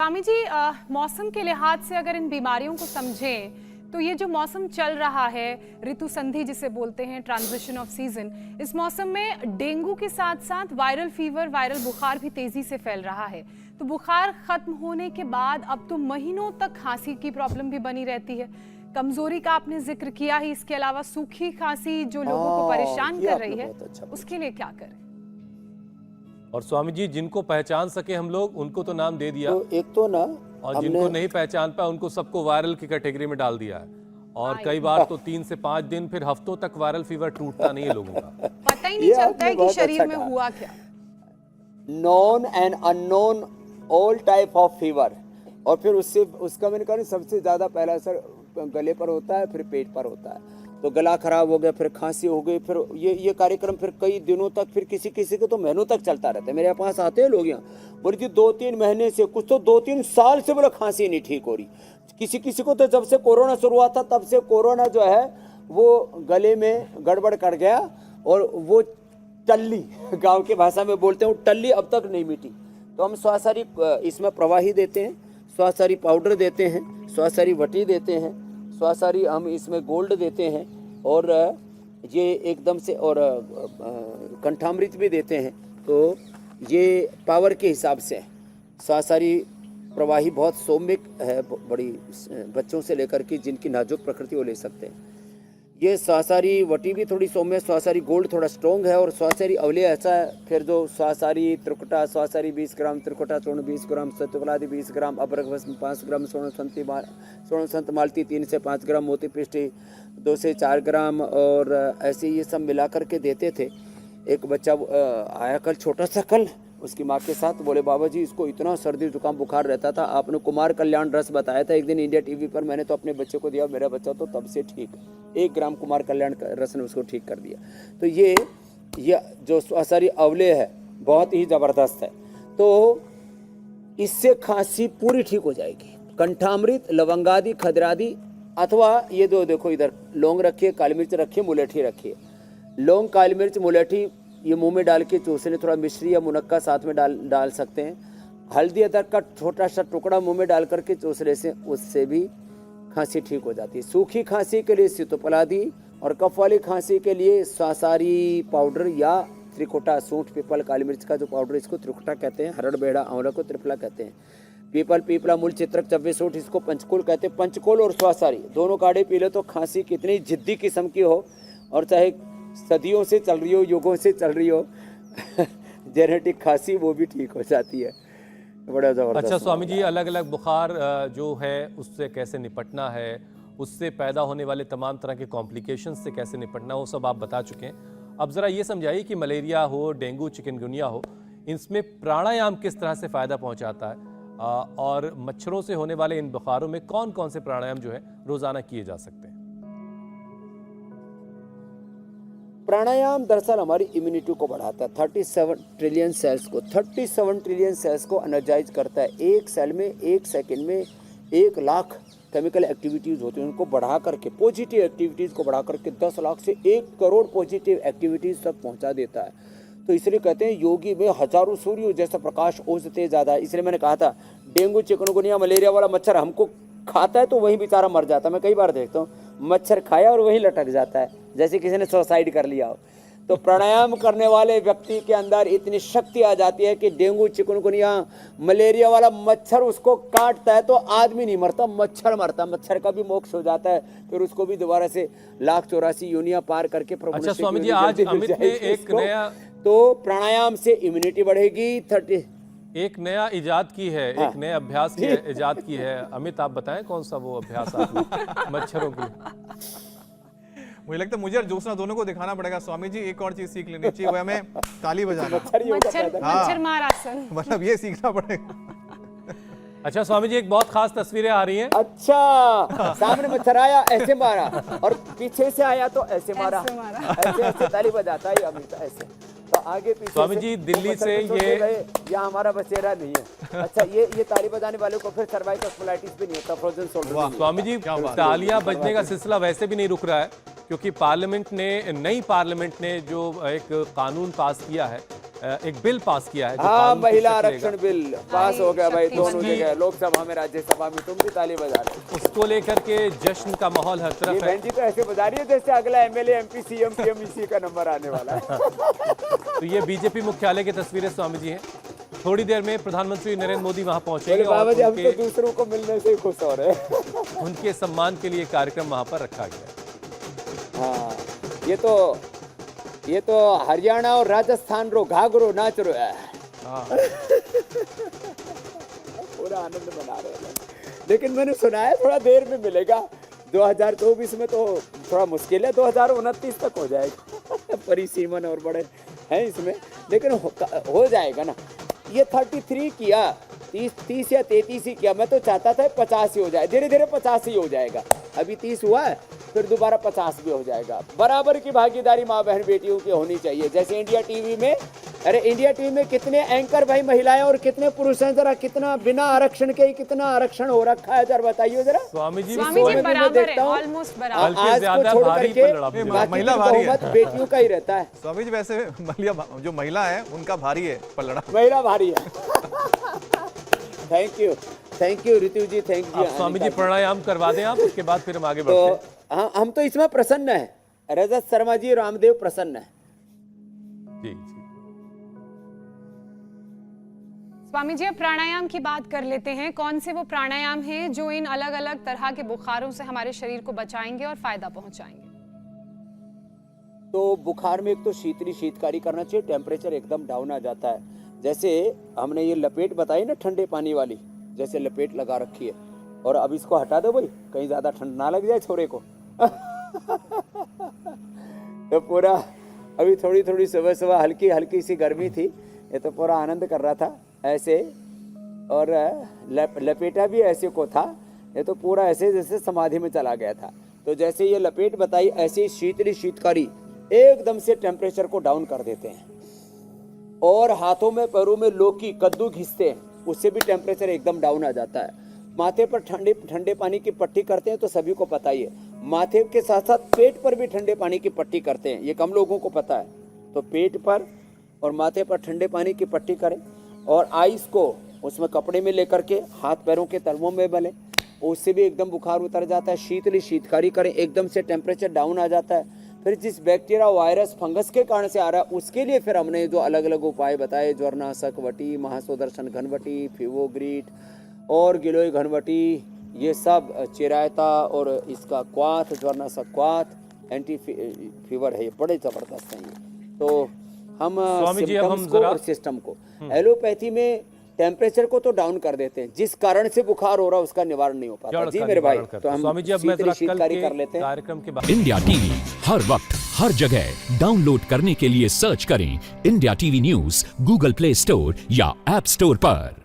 स्वामी जी, मौसम के लिहाज से अगर इन बीमारियों को समझें तो ये जो मौसम चल रहा है, ऋतु संधि जिसे बोलते हैं, ट्रांजिशन ऑफ सीजन, इस मौसम में डेंगू के साथ साथ वायरल फीवर, वायरल बुखार भी तेजी से फैल रहा है। तो बुखार खत्म होने के बाद अब तो महीनों तक खांसी की प्रॉब्लम भी बनी रहती है। कमजोरी का आपने जिक्र किया ही, इसके अलावा सूखी खांसी जो लोगों को परेशान कर रही है, उसके लिए क्या करें? और स्वामी जी, जिनको पहचान सके हम लोग उनको तो नाम दे दिया, तो एक तो ना, और जिनको नहीं पहचान पाए उनको सबको वायरल की कैटेगरी में डाल दिया है। और कई बार तो 3 से 5 दिन, फिर हफ्तों तक वायरल फीवर टूटता नहीं है लोगों का। पता ही नहीं चलता है कि शरीर में हुआ क्या। Non and unknown all type of fever. और फिर उसका मैंने कहा सबसे ज्यादा पहला असर गले पर होता है, फिर पेट पर होता है। तो गला खराब हो गया, फिर खांसी हो गई, फिर ये कार्यक्रम फिर कई दिनों तक, फिर किसी को तो महीनों तक चलता रहता है। मेरे पास आते हैं लोग यहाँ, बोले जी 2-3 महीने से, कुछ तो 2-3 साल से बोले खांसी नहीं ठीक हो रही। किसी को तो जब से कोरोना शुरू हुआ था तब से कोरोना जो है वो गले में गड़बड़ कर गया, और वो टल्ली, गाँव की भाषा में बोलते हैं, वो टल्ली अब तक नहीं मिटी। तो हम स्वासारी इसमें प्रवाही देते हैं, स्वासारी पाउडर देते हैं, स्वासारी वटी देते हैं, स्वासारी हम इसमें गोल्ड देते हैं, और ये एकदम से, और कंठामृत भी देते हैं। तो ये पावर के हिसाब से स्वासारी प्रवाही बहुत सौम्यक है, बड़ी बच्चों से लेकर के जिनकी नाजुक प्रकृति वो ले सकते हैं। ये स्वासारी वटी भी थोड़ी सौम्य, स्वासारी गोल्ड थोड़ा स्ट्रॉन्ग है, और स्वासारी अवले ऐसा है। फिर जो स्वासारी त्रिकुटा, स्वासारी 20 ग्राम, त्रिकुटा चूर्ण 20 ग्राम, सत्यपलादी 20 ग्राम, अबरगभस्म 5 ग्राम, स्वर्ण संत मालती 3 से 5 ग्राम, मोती पिष्टी 2 से 4 ग्राम, और ऐसे ये सब मिला करके देते थे। एक बच्चा आया कल, छोटा सा कल, उसकी माँ के साथ, बोले बाबा जी इसको इतना सर्दी जुकाम बुखार रहता था, आपने कुमार कल्याण रस बताया था एक दिन इंडिया टीवी पर, मैंने तो अपने बच्चे को दिया, मेरा बच्चा तो तब से ठीक, 1 ग्राम कुमार कल्याण रस ने उसको ठीक कर दिया। तो ये जो स्वासारी अवले है बहुत ही ज़बरदस्त है, तो इससे खांसी पूरी ठीक हो जाएगी। कंठामृत, लवंगादि, खदरादि, अथवा ये दो देखो इधर, लौंग रखिए, काली मिर्च रखिए, मुलेठी रखिए। लौंग, काली मिर्च, मुलेठी ये मुंह में डाल के चूसने, थोड़ा मिश्री या मुनक्का साथ में डाल सकते हैं। हल्दी अदरक का छोटा सा टुकड़ा मुंह में डाल करके चूसने से उससे भी खांसी ठीक हो जाती है। सूखी खांसी के लिए सितोपलादी, और कफ वाली खांसी के लिए स्वासारी पाउडर या त्रिकुटा, सूंठ, पीपल, काली मिर्च का जो पाउडर, इसको त्रिकुटा कहते हैं। हरड़, बेड़ा, आंवला को त्रिफला कहते हैं। पीपल, पीपला, मूल, चित्रक, चव्वे, सूंठ, इसको पंचकुल कहते हैं। पंचकुल और स्वासारी दोनों काढ़े पी ले तो खांसी कितनी जिद्दी किस्म की हो, और चाहे सदियों से चल रही हो, युगों से चल रही हो, जेनेटिक खांसी, वो भी ठीक हो जाती है। बड़ा जबरदस्त। अच्छा स्वामी जी, अलग अलग बुखार जो है उससे कैसे निपटना है, उससे पैदा होने वाले तमाम तरह के कॉम्प्लिकेशंस से कैसे निपटना, वो सब आप बता चुके हैं। अब ज़रा ये समझाइए कि मलेरिया हो, डेंगू, चिकनगुनिया हो, इसमें प्राणायाम किस तरह से फ़ायदा पहुंचाता है, और मच्छरों से होने वाले इन बुखारों में कौन कौन से प्राणायाम जो है रोज़ाना किए जा सकते हैं? प्राणायाम दरअसल हमारी इम्यूनिटी को बढ़ाता है। 37 ट्रिलियन सेल्स को एनर्जाइज करता है। एक सेल में 1 सेकंड में 1 लाख केमिकल एक्टिविटीज़ होती हैं, उनको बढ़ा करके, पॉजिटिव एक्टिविटीज़ को बढ़ा करके 10 लाख से 1 करोड़ पॉजिटिव एक्टिविटीज़ तक पहुंचा देता है। तो इसलिए कहते हैं योगी में हजारों सूर्यों जैसा प्रकाश ओजते ज़्यादा है। इसलिए मैंने कहा था डेंगू, चिकनगुनिया, मलेरिया वाला मच्छर हमको खाता है तो वहीं बेचारा मर जाता है। मैं कई बार देखता हूँ मच्छर खाया और वहीं लटक जाता है, जैसे किसी ने सुसाइड कर लिया हो। तो प्राणायाम करने वाले व्यक्ति के अंदर इतनी शक्ति आ जाती है कि डेंगू, चिकनगुनिया, मलेरिया वाला मच्छर उसको काटता है तो आदमी नहीं मरता, मच्छर मरता। मच्छर का भी मोक्ष हो जाता है, फिर उसको भी दोबारा से 1,84 योनियां पार करके प्रभु। अच्छा स्वामी जी, आज अमित ने एक नया, तो प्राणायाम से इम्यूनिटी बढ़ेगी। एक नया इजाद की है, एक नए अभ्यास की इजाद की है। अमित आप बताएं कौन सा वो अभ्यास आपने मच्छरों के लिए? मुझे लगता है मुझे और ज्योत्सना दोनों को दिखाना पड़ेगा। स्वामी जी एक और चीज सीख लेनी चाहिए, वो हमें ताली बजाना, मच्छर मार आसन, मतलब ये सीखना पड़ेगा। अच्छा स्वामी जी, एक बहुत खास तस्वीरें आ रही हैं। अच्छा, सामने मच्छर आया ऐसे मारा, और पीछे से आया तो ऐसे मारा, ऐसे ताली बजाता है अमित, ऐसे। तो आगे पीछे स्वामी जी दिल्ली से ये हमारा बसेरा नहीं है। अच्छा ये ताली बजाने वाले को फिर सर्वाइकल स्पॉन्डिलाइटिस भी नहीं होता, फ्रोजन शोल्डर भी नहीं स्वामी जी, क्या बात है। तालियां बजने का सिलसिला वैसे भी नहीं रुक रहा है, क्योंकि नई पार्लियामेंट ने जो एक कानून पास किया है, एक बिल पास किया है जो हाँ, कानून की महिला शक्ल आरक्षण लेगा। बिल पास हो गया भाई, शक्ति दोनों उसकी- जगह, लोकसभा में राज्यसभा में, तुम भी ताली बजा रहे हो। उसको लेकर के जश्न का माहौल हर ये तरफ है। बहन जी तो ऐसे बजा रही है जैसे अगला एमएलए एमपी सीएम पीएम इसी का नंबर आने वाला है। तो ये बीजेपी मुख्यालय की तस्वीरें स्वामी जी हैं। थोड़ी देर में प्रधानमंत्री नरेंद्र मोदी वहां बोले पहुंचेंगे बाबा और जी हम तो उनके दूसरों को मिलने से ही खुश हो रहे हैं। उनके सम्मान के लिए कार्यक्रम वहां पर रखा गया है। हाँ, ये तो हरियाणा और राजस्थान रो घाघरो नाच रो है, हाँ पूरा आनंद मना रहे हैं। लेकिन मैंने सुना है थोड़ा देर में मिलेगा, 2024 में तो थोड़ा मुश्किल है, 2029 तक हो जाएगा। परिसीमन और बड़े हैं इसमें, लेकिन हो जाएगा ना। ये 33 किया, 30 या 33 ही किया, मैं तो चाहता था 50 ही हो जाए, धीरे धीरे 50 ही हो जाएगा। अभी 30 हुआ है, फिर दोबारा 50 भी हो जाएगा। बराबर की भागीदारी माँ बहन बेटियों की होनी चाहिए। जैसे इंडिया टीवी में, अरे इंडिया टीवी में कितने एंकर भाई महिलाएं और कितने पुरुष हैं, जरा कितना बिना आरक्षण के ही कितना आरक्षण हो रखा है, जरा बताइए जरा। स्वामी जी स्वामी शो जी में भी मैं बराबर है, देखता हूँ। ऑलमोस्ट बराबर। बल्कि आज ज्यादा को छोड़ भारी करके पलड़ा मुझे बाकी महिला की भारी है। बहुमत बेटियों का ही रहता है। स्वामी जी वैसे जो महिला है उनका भारी है पलड़ा। महिला भारी है। Thank you Ritu ji, thank you. आप स्वामी जी प्राणायाम करवा दें आप, उसके बाद फिर हम आगे तो बढ़ते हैं। हम तो इसमें प्रसन्न है, रजत शर्मा जी रामदेव प्रसन्न है। जी जी। स्वामी जी अब प्राणायाम की बात कर लेते हैं। कौन से वो प्राणायाम हैं जो इन अलग अलग तरह के बुखारों से हमारे शरीर को बचाएंगे और फायदा पहुंचाएंगे? तो बुखार में एक तो शीतकारी करना चाहिए, टेम्परेचर एकदम डाउन आ जाता है। जैसे हमने ये लपेट बताई ना ठंडे पानी वाली, जैसे लपेट लगा रखी है, और अब इसको हटा दो भाई, कहीं ज़्यादा ठंड ना लग जाए छोरे को। तो पूरा अभी थोड़ी सुबह सुबह हल्की सी गर्मी थी, ये तो पूरा आनंद कर रहा था ऐसे, और लपेटा भी ऐसे को था, ये तो पूरा ऐसे जैसे समाधि में चला गया था। तो जैसे ये लपेट बताई, ऐसे शीतकारी एकदम से टेम्परेचर को डाउन कर देते हैं। और हाथों में पैरों में लौकी कद्दू घिसते हैं, उससे भी टेम्परेचर एकदम डाउन आ जाता है। माथे पर ठंडे पानी की पट्टी करते हैं, तो सभी को पता ही है। माथे के साथ साथ पेट पर भी ठंडे पानी की पट्टी करते हैं, ये कम लोगों को पता है। तो पेट पर और माथे पर ठंडे पानी की पट्टी करें, और आइस को उसमें कपड़े में लेकर के हाथ पैरों के तलवों में मलें, उससे भी एकदम बुखार उतर जाता है। शीतकारी करें, एकदम से टेम्परेचर डाउन आ जाता है। फिर जिस बैक्टीरिया वायरस फंगस के कारण से आ रहा है, उसके लिए फिर हमने जो अलग अलग उपाय बताए, ज्वरनाशक वटी, महासुदर्शन घनवटी, फिवोग्रीट और गिलोय घनवटी, ये सब चिरायता और इसका क्वाथ, ज्वरनाशक क्वाथ, एंटी फीवर है, ये बड़े जबरदस्त हैं ये। तो हम स्वामी जी, अब हम सिम्टम्स को जरा- और सिस्टम को, एलोपैथी में टेम्परेचर को तो डाउन कर देते हैं, जिस कारण से बुखार हो रहा है उसका निवारण नहीं हो पाता। जड़ जी का मेरे भाई, निवारण करते तो हैं। हम स्वामी जी, अब मैं जरा कल शीतकारी कर के लेते हैं। कार्यक्रम के बाद इंडिया टीवी हर वक्त हर जगह डाउनलोड करने के लिए सर्च करें India TV news Google play store या ऐप स्टोर पर।